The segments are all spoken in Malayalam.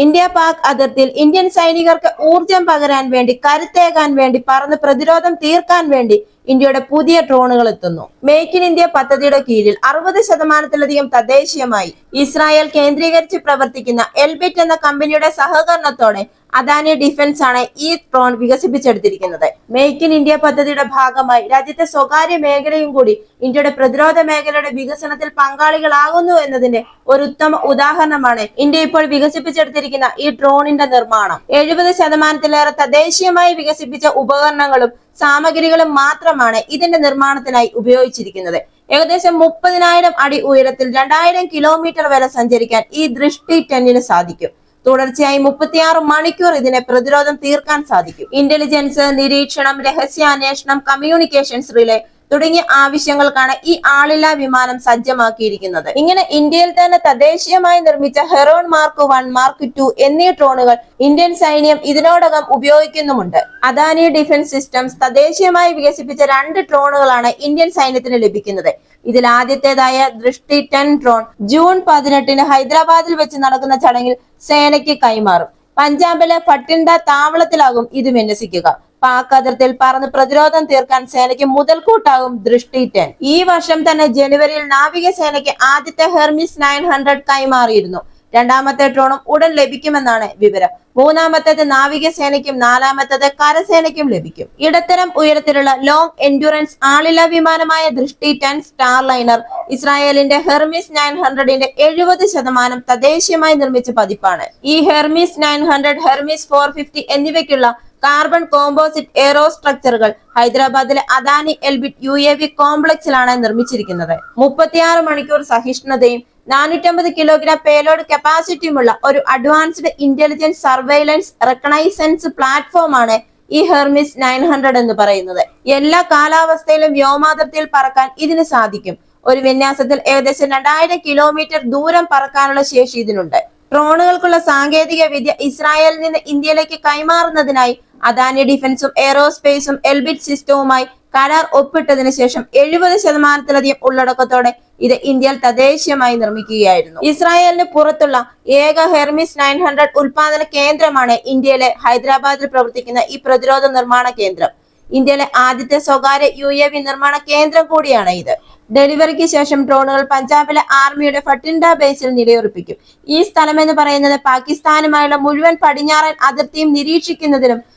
ഇന്ത്യ പാക് അതിർത്തിയിൽ ഇന്ത്യൻ സൈനികർക്ക് ഊർജം പകരാൻ വേണ്ടി, കരുത്തേകാൻ വേണ്ടി, പറന്ന് പ്രതിരോധം തീർക്കാൻ വേണ്ടി ഇന്ത്യയുടെ പുതിയ ഡ്രോണുകൾ എത്തുന്നു. മേക്ക് ഇൻ ഇന്ത്യ പദ്ധതിയുടെ കീഴിൽ 60% തദ്ദേശീയമായി ഇസ്രായേൽ കേന്ദ്രീകരിച്ച് പ്രവർത്തിക്കുന്ന എൽബിറ്റ് എന്ന കമ്പനിയുടെ സഹകരണത്തോടെ അദാനി ഡിഫൻസ് ആണ് ഈ ഡ്രോൺ വികസിപ്പിച്ചെടുത്തിരിക്കുന്നത്. മേക്ക് ഇൻ ഇന്ത്യ പദ്ധതിയുടെ ഭാഗമായി രാജ്യത്തെ സ്വകാര്യ മേഖലയും കൂടി ഇന്ത്യയുടെ പ്രതിരോധ മേഖലയുടെ വികസനത്തിൽ പങ്കാളികളാകുന്നു എന്നതിന്റെ ഒരു ഉത്തമ ഉദാഹരണമാണ് ഇന്ത്യ ഇപ്പോൾ വികസിപ്പിച്ചെടുത്തിരിക്കുന്ന ഈ ഡ്രോണിന്റെ നിർമ്മാണം. 70%-ലേറെ തദ്ദേശീയമായി വികസിപ്പിച്ച ഉപകരണങ്ങളും സാമഗ്രികളും മാത്രമാണ് ഇതിന്റെ നിർമ്മാണത്തിനായി ഉപയോഗിച്ചിരിക്കുന്നത്. ഏകദേശം 30,000 അടി ഉയരത്തിൽ 2000 കിലോമീറ്റർ വരെ സഞ്ചരിക്കാൻ ഈ ദൃഷ്ടി 10 സാധിക്കും. തുടർച്ചയായി 36 മണിക്കൂർ ഇതിനെ പ്രതിരോധം തീർക്കാൻ സാധിക്കും. ഇന്റലിജൻസ്, നിരീക്ഷണം, രഹസ്യാന്വേഷണം, കമ്മ്യൂണിക്കേഷൻസ് റിലേ തുടങ്ങിയ ആവശ്യങ്ങൾക്കാണ് ഈ ആളില്ലാ വിമാനം സജ്ജമാക്കിയിരിക്കുന്നത്. ഇങ്ങനെ ഇന്ത്യയിൽ തന്നെ തദ്ദേശീയമായി നിർമ്മിച്ച ഹെറോൺ മാർക്ക് 1, മാർക്ക് 2 എന്നീ ഡ്രോണുകൾ ഇന്ത്യൻ സൈന്യം ഇതിനോടകം ഉപയോഗിക്കുന്നുമുണ്ട്. അദാനി ഡിഫൻസ് സിസ്റ്റംസ് തദ്ദേശീയമായി വികസിപ്പിച്ച 2 ഡ്രോണുകളാണ് ഇന്ത്യൻ സൈന്യത്തിന് ലഭിക്കുന്നത്. ഇതിൽ ആദ്യത്തേതായ ദൃഷ്ടി 10 ഡ്രോൺ ജൂൺ 18-ന് ഹൈദരാബാദിൽ വെച്ച് നടക്കുന്ന ചടങ്ങിൽ സേനയ്ക്ക് കൈമാറും. പഞ്ചാബിലെ ഫട്ടിൻഡ താവളത്തിലാകും ഇത് വിന്യസിക്കുക. പാക് അതിർത്തിയിൽ പറന്ന് പ്രതിരോധം തീർക്കാൻ സേനയ്ക്ക് മുതൽക്കൂട്ടാകും ദൃഷ്ടി 10. ഈ വർഷം തന്നെ ജനുവരിയിൽ നാവികസേനയ്ക്ക് ആദ്യത്തെ ഹെർമിസ് 900 കൈമാറിയിരുന്നു. രണ്ടാമത്തെ ഡ്രോണും ഉടൻ ലഭിക്കുമെന്നാണ് വിവരം. മൂന്നാമത്തേത് നാവികസേനയ്ക്കും 4-മത്തേത് കരസേനയ്ക്കും ലഭിക്കും. ഇടത്തരം ഉയരത്തിലുള്ള ലോങ് എൻഡ്യൂറൻസ് ആളില്ലാ വിമാനമായ ദൃഷ്ടി 10 സ്റ്റാർലൈനർ ഇസ്രായേലിന്റെ ഹെർമിസ് 900ന്റെ 70% തദ്ദേശീയമായി നിർമ്മിച്ച പതിപ്പാണ്. ഈ ഹെർമിസ് 900, ഹെർമിസ് 450 എന്നിവയ്ക്കുള്ള കാർബൺ കോമ്പോസിറ്റ് എയറോ സ്ട്രക്ചറുകൾ ഹൈദരാബാദിലെ അദാനി എൽബിറ്റ് UAV കോംപ്ലക്സിലാണ് നിർമ്മിച്ചിരിക്കുന്നത്. 36 മണിക്കൂർ സഹിഷ്ണുതയും 450 കിലോഗ്രാം പേലോഡ് കപ്പാസിറ്റിയുമുള്ള ഒരു അഡ്വാൻസ്ഡ് ഇന്റലിജൻസ് സർവൈലൻസ് റെക്കഗ്നൈസൻസ് പ്ലാറ്റ്ഫോമാണ് ഈ ഹെർമിസ് 900 എന്ന് പറയുന്നത്. എല്ലാ കാലാവസ്ഥയിലും വ്യോമാതിർത്തിയിൽ പറക്കാൻ ഇതിന് സാധിക്കും. ഒരു വിന്യാസത്തിൽ ഏകദേശം 2000 കിലോമീറ്റർ ദൂരം പറക്കാനുള്ള ശേഷി ഇതിനുണ്ട്. ഡ്രോണുകൾക്കുള്ള സാങ്കേതിക വിദ്യ ഇസ്രായേലിൽ നിന്ന് ഇന്ത്യയിലേക്ക് കൈമാറുന്നതിനായി അദാനി ഡിഫൻസും എയറോസ്പേസും എൽബിറ്റ് സിസ്റ്റവുമായി കരാർ ഒപ്പിട്ടതിനു ശേഷം 70%-ലധികം ഉള്ളടക്കത്തോടെ ഇത് ഇന്ത്യയിൽ തദ്ദേശീയമായി നിർമ്മിക്കുകയായിരുന്നു. ഇസ്രായേലിന് പുറത്തുള്ള ഏക ഹെർമിസ് 900 ഉൽപാദന കേന്ദ്രമാണ് ഇന്ത്യയിലെ ഹൈദരാബാദിൽ പ്രവർത്തിക്കുന്ന ഈ പ്രതിരോധ നിർമ്മാണ കേന്ദ്രം. ഇന്ത്യയിലെ ആദ്യത്തെ സ്വകാര്യ UAV നിർമ്മാണ കേന്ദ്രം കൂടിയാണ് ഇത്. ഡെലിവറിക്ക് ശേഷം ഡ്രോണുകൾ പഞ്ചാബിലെ ആർമിയുടെ ഫട്ടിൻഡ ബേസിൽ നിലയുറപ്പിക്കും. ഈ സ്ഥലം എന്ന് പറയുന്നത് പാകിസ്ഥാനുമായുള്ള മുഴുവൻ പടിഞ്ഞാറൻ അതിർത്തിയും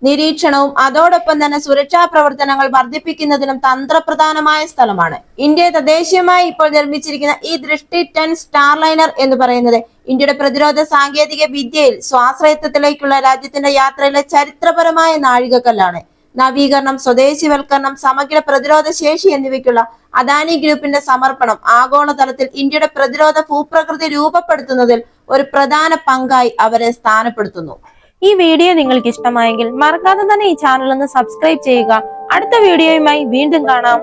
നിരീക്ഷണവും അതോടൊപ്പം തന്നെ സുരക്ഷാ പ്രവർത്തനങ്ങൾ വർദ്ധിപ്പിക്കുന്നതിനും തന്ത്രപ്രധാനമായ സ്ഥലമാണ്. ഇന്ത്യ തദ്ദേശീയമായി ഇപ്പോൾ നിർമ്മിച്ചിരിക്കുന്ന ഈ ദൃഷ്ടി 10 സ്റ്റാർലൈനർ എന്ന് പറയുന്നത് ഇന്ത്യയുടെ പ്രതിരോധ സാങ്കേതിക വിദ്യയിൽ സ്വാശ്രയത്വത്തിലേക്കുള്ള രാജ്യത്തിന്റെ യാത്രയിലെ ചരിത്രപരമായ നാഴികക്കല്ലാണ്. നവീകരണം, സ്വദേശിവൽക്കരണം, സമഗ്ര പ്രതിരോധ ശേഷി എന്നിവയ്ക്കുള്ള അദാനി ഗ്രൂപ്പിന്റെ സമർപ്പണം ആഗോളതലത്തിൽ ഇന്ത്യയുടെ പ്രതിരോധ ഭൂപ്രകൃതി രൂപപ്പെടുത്തുന്നതിൽ ഒരു പ്രധാന പങ്കായി അവരെ സ്ഥാനപ്പെടുത്തുന്നു. ഈ വീഡിയോ നിങ്ങൾക്ക് ഇഷ്ടമായെങ്കിൽ മറക്കാതെ തന്നെ ഈ ചാനൽ ഒന്ന് സബ്സ്ക്രൈബ് ചെയ്യുക. അടുത്ത വീഡിയോയുമായി വീണ്ടും കാണാം.